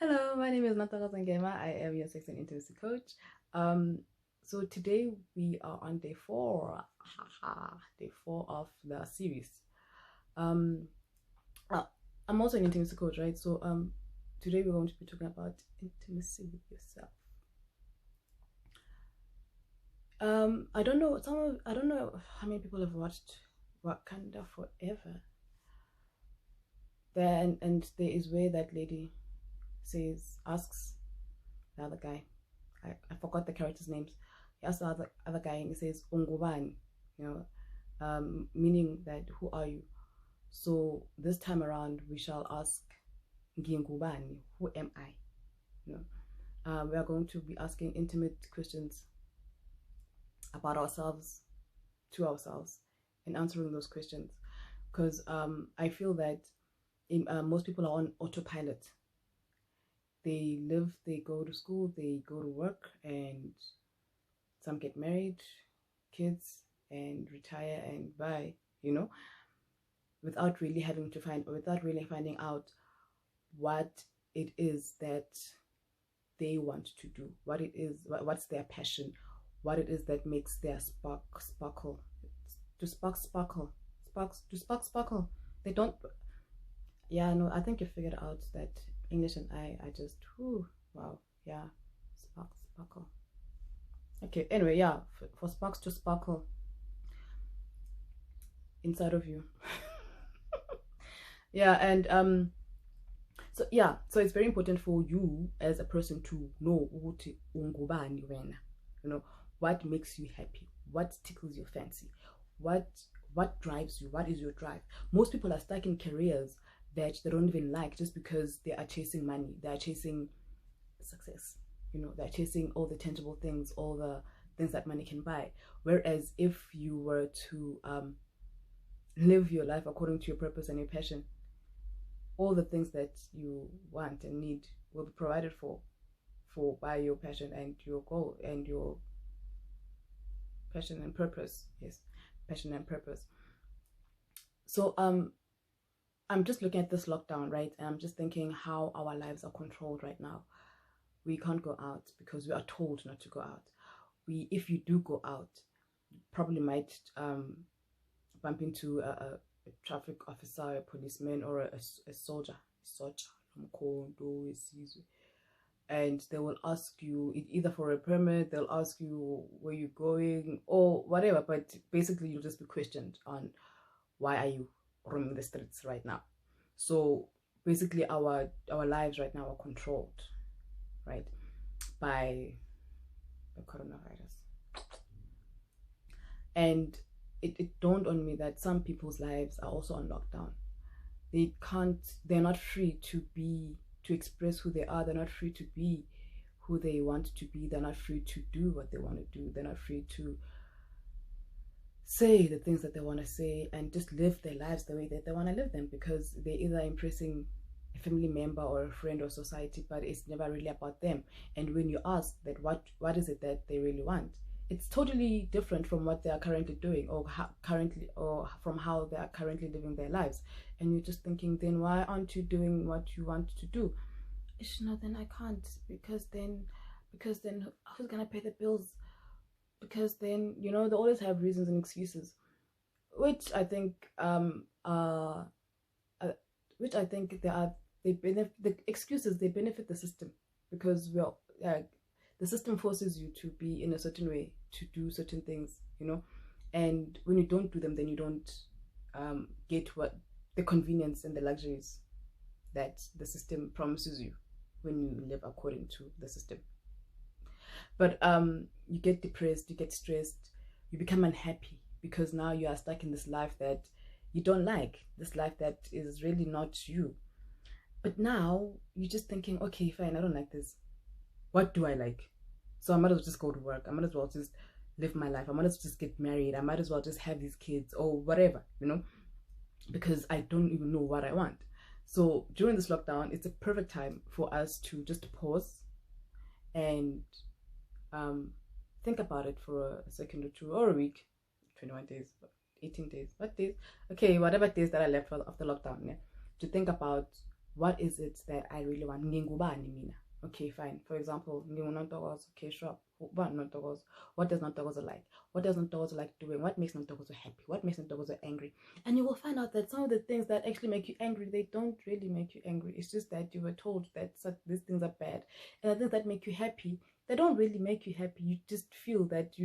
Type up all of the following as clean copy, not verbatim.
Hello, my name is Nataka Zangema. I am your sex and intimacy coach. So today we are on day four, day four of the series. Um, uh, I'm also an intimacy coach, right? So today we're going to be talking about intimacy with yourself. I don't know how many people have watched Wakanda Forever. There and there is where that lady asks the other guy. I forgot the characters' names. He asks the other guy and he says Ungubani, you know, meaning that who are you? So this time around we shall ask Ngingubani, who am I? You know, we are going to be asking intimate questions about ourselves to ourselves and answering those questions because I feel that most people are on autopilot. They live, they go to school, they go to work, and some get married, kids, and retire and buy, you know, without really finding out what it is that they want to do, what's their passion, what it is that makes their sparkle. To sparkle. They don't. Yeah, no, I think you figured out that English and I just, whew, wow, yeah, sparkle. Okay, anyway, yeah, for sparks to sparkle inside of you. Yeah, and so it's very important for you as a person to know ukuthi ungubani wena. You know, what makes you happy, what tickles your fancy, what what drives you, what is your drive. Most people are stuck in careers that they don't even like just because they are chasing money, they are chasing success, you know, they're chasing all the tangible things, all the things that money can buy. Whereas if you were to live your life according to your purpose and your passion, all the things that you want and need will be provided for by your passion and your goal and your passion and purpose. Yes, passion and purpose. So I'm just looking at this lockdown, right? And I'm just thinking how our lives are controlled right now. We can't go out because we are told not to go out. If you do go out, probably might bump into a traffic officer, a policeman, or a soldier, and they will ask you either for a permit, they'll ask you where you're going or whatever, but basically you'll just be questioned on why are you roaming the streets right now. So basically our lives right now are controlled, right, by the coronavirus. And it dawned on me that some people's lives are also on lockdown. They're not free to express who they are. They're not free to be who they want to be. They're not free to do what they want to do. They're not free to say the things that they want to say and just live their lives the way that they want to live them, because they're either impressing a family member or a friend or society, but it's never really about them. And when you ask that what is it that they really want, it's totally different from what they are currently doing, or from how they are currently living their lives. And you're just thinking, then why aren't you doing what you want to do? No, then I can't, because then who's gonna pay the bills? Because then, you know, they always have reasons and excuses, which I think uh, which I think the excuses, they benefit the system, because the system forces you to be in a certain way, to do certain things, you know, and when you don't do them, then you don't get what the convenience and the luxuries that the system promises you when you live according to the system. But you get depressed, you get stressed, you become unhappy, because now you are stuck in this life that you don't like, this life that is really not you. But now you're just thinking, okay, fine, I don't like this. What do I like? So I might as well just go to work. I might as well just live my life. I might as well just get married. I might as well just have these kids or whatever, you know, because I don't even know what I want. So during this lockdown, it's a perfect time for us to just pause and think about it for a second or two, or a week, 21 days, 18 days, what days? Okay, whatever days that I left of the lockdown, yeah, to think about what is it that I really want? Ngingubani mina? Okay, fine. For example, nginguNontokozo. Okay, sure. What Nontokozo? What does Nontokozo like? What does Nontokozo like doing? What makes Nontokozo happy? What makes Nontokozo angry? And you will find out that some of the things that actually make you angry, they don't really make you angry. It's just that you were told that these things are bad. And the things that make you happy, they don't really make you happy. You just feel that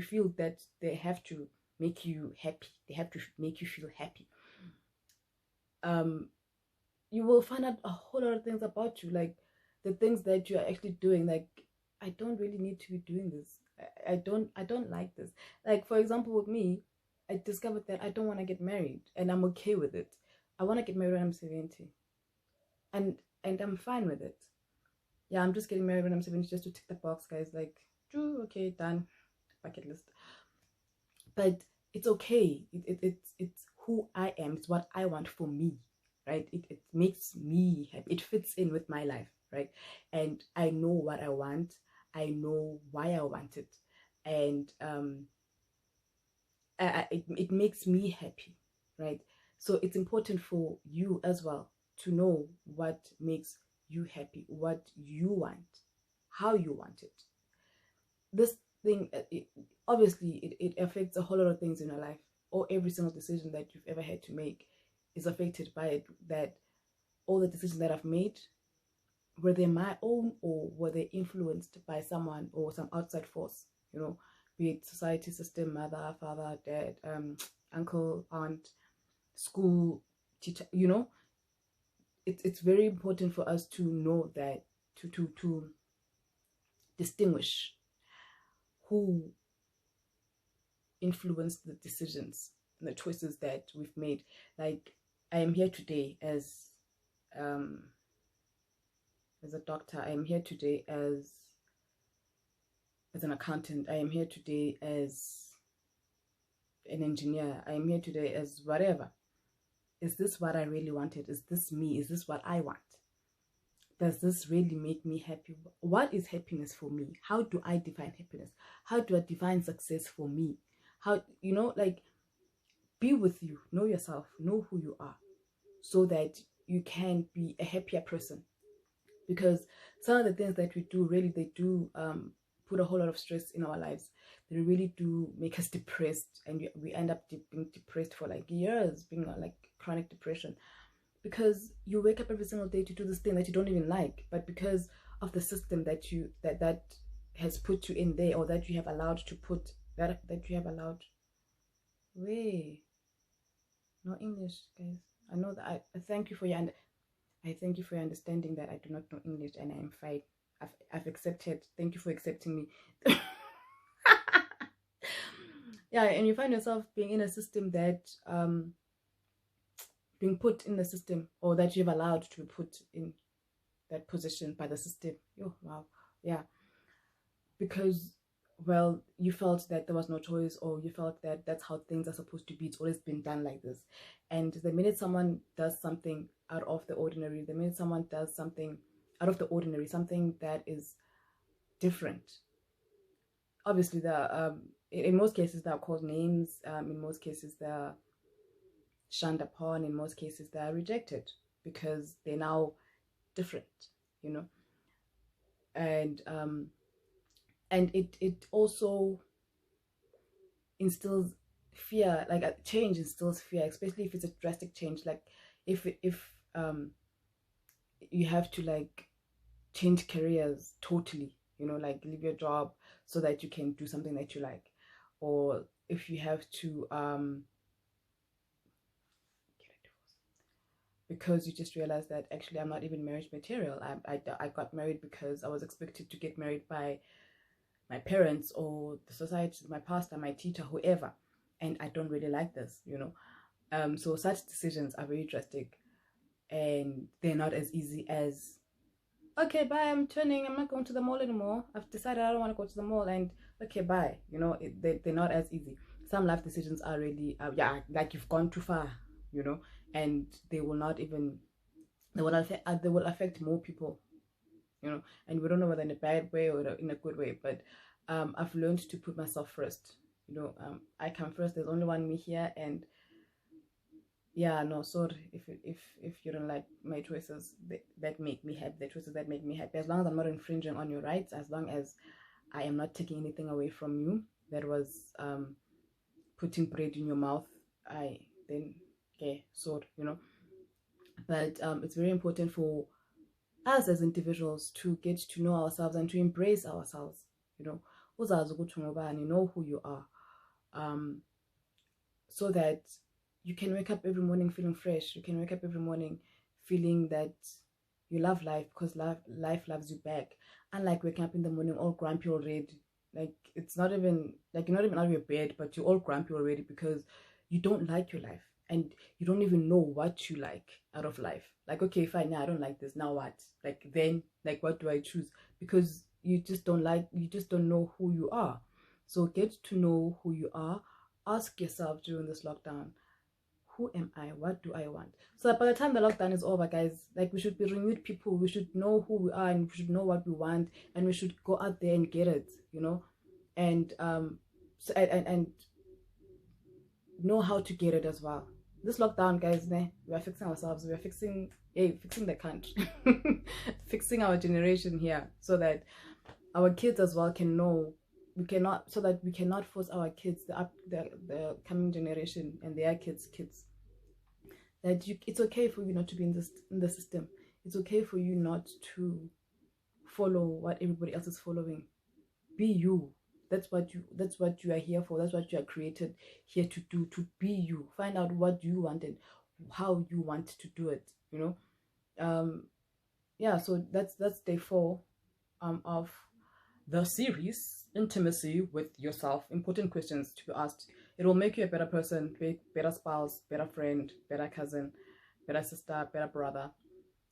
they have to make you happy. They have to make you feel happy. You will find out a whole lot of things about you, like the things that you are actually doing. Like, I don't really need to be doing this. I don't like this. Like, for example, with me, I discovered that I don't want to get married, and I'm okay with it. I want to get married when I'm 70, and I'm fine with it. Yeah, I'm just getting married when I'm 70 just to tick the box, guys. Like, okay, done, bucket list. But it's okay. It's who I am. It's what I want for me, right? It makes me happy. It fits in with my life, right? And I know what I want. I know why I want it, and it makes me happy, right? So it's important for you as well to know what makes you happy, what you want, how you want it. This thing, obviously, it affects a whole lot of things in your life, or every single decision that you've ever had to make is affected by it. That all the decisions that I've made, were they my own, or were they influenced by someone or some outside force, be it society, system, mother, father, dad, uncle, aunt, school, teacher. It's very important for us to know that, to distinguish who influenced the decisions and the choices that we've made. Like, I am here today as a doctor. I am here today as an accountant. I am here today as an engineer. I am here today as whatever. Is this what I really wanted? Is this me? Is this what I want? Does this really make me happy? What is happiness for me? How do I define happiness? How do I define success for me? How, like, be with you, know yourself, know who you are, so that you can be a happier person. Because some of the things that we do, really, they do put a whole lot of stress in our lives. They really do make us depressed, and we end up being depressed for like years, being like chronic depression, because you wake up every single day to do this thing that you don't even like, but because of the system that has put you in there, or that you have allowed to put that you have allowed. Wait, no English, guys. I know that. I thank you for your understanding that I do not know English, and I am fine. I've accepted. Thank you for accepting me. Yeah, and you find yourself being in a system that being put in the system, or that you've allowed to be put in that position by the system. Oh, wow. Yeah. Because, well, you felt that there was no choice, or you felt that that's how things are supposed to be. It's always been done like this. And the minute someone does something out of the ordinary, the minute someone does something out of the ordinary, something that is different, obviously, in most cases, they're called names. In most cases, they're shunned upon. In most cases, they're rejected because they're now different, and it also instills fear. Like, a change instills fear, especially if it's a drastic change. Like, if you have to, like, change careers totally, like leave your job so that you can do something that you like, or if you have to get a divorce because you just realize that actually I'm not even marriage material. I got married because I was expected to get married by my parents or the society, my pastor, my teacher, whoever, and I don't really like this, so such decisions are very drastic, and they're not as easy as, okay, bye, I'm not going to the mall anymore. I've decided I don't want to go to the mall, and okay, bye. They're not as easy. Some life decisions are really, like you've gone too far, and they will affect more people, and we don't know whether in a bad way or in a good way, but I've learned to put myself first. I come first. There's only one me here, and yeah, no, sorry if you don't like my choices that make me happy, the choices that make me happy, as long as I'm not infringing on your rights, as long as I am not taking anything away from you that was putting bread in your mouth, then okay, sort, you know. But it's very important for us as individuals to get to know ourselves and to embrace ourselves, you know. Know who you are, so that you can wake up every morning feeling fresh. You can wake up every morning feeling that you love life, because life loves you back. Unlike waking up in the morning all grumpy already, like it's not even like you're not even out of your bed, but you're all grumpy already because you don't like your life and you don't even know what you like out of life. Like, okay, fine, now I don't like this, now what? Like, then, like, what do I choose? Because you just don't know who you are. So get to know who you are. Ask yourself during this lockdown, who am I? What do I want? So that by the time the lockdown is over, guys, like, we should be renewed people. We should know who we are and we should know what we want, and we should go out there and get it, you know, and and know how to get it as well. This lockdown, guys, we are fixing ourselves. We are fixing the country, fixing our generation here, so that our kids as well can know. We cannot force our kids, the coming generation and their kids that it's okay for you not to be in the system. It's okay for you not to follow what everybody else is following. Be you. That's what you are here for. That's what you are created here to do, to be you. Find out what you want and how you want to do it, you know. Yeah, so that's day 4 of the series, Intimacy with Yourself. Important questions to be asked. It will make you a better person, better spouse, better friend, better cousin, better sister, better brother.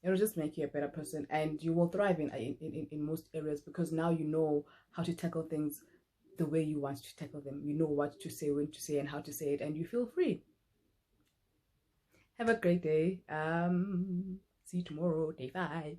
It will just make you a better person, and you will thrive in most areas, because now you know how to tackle things the way you want to tackle them. You know what to say, when to say, and how to say it, and you feel free. Have a great day. See you tomorrow, day 5.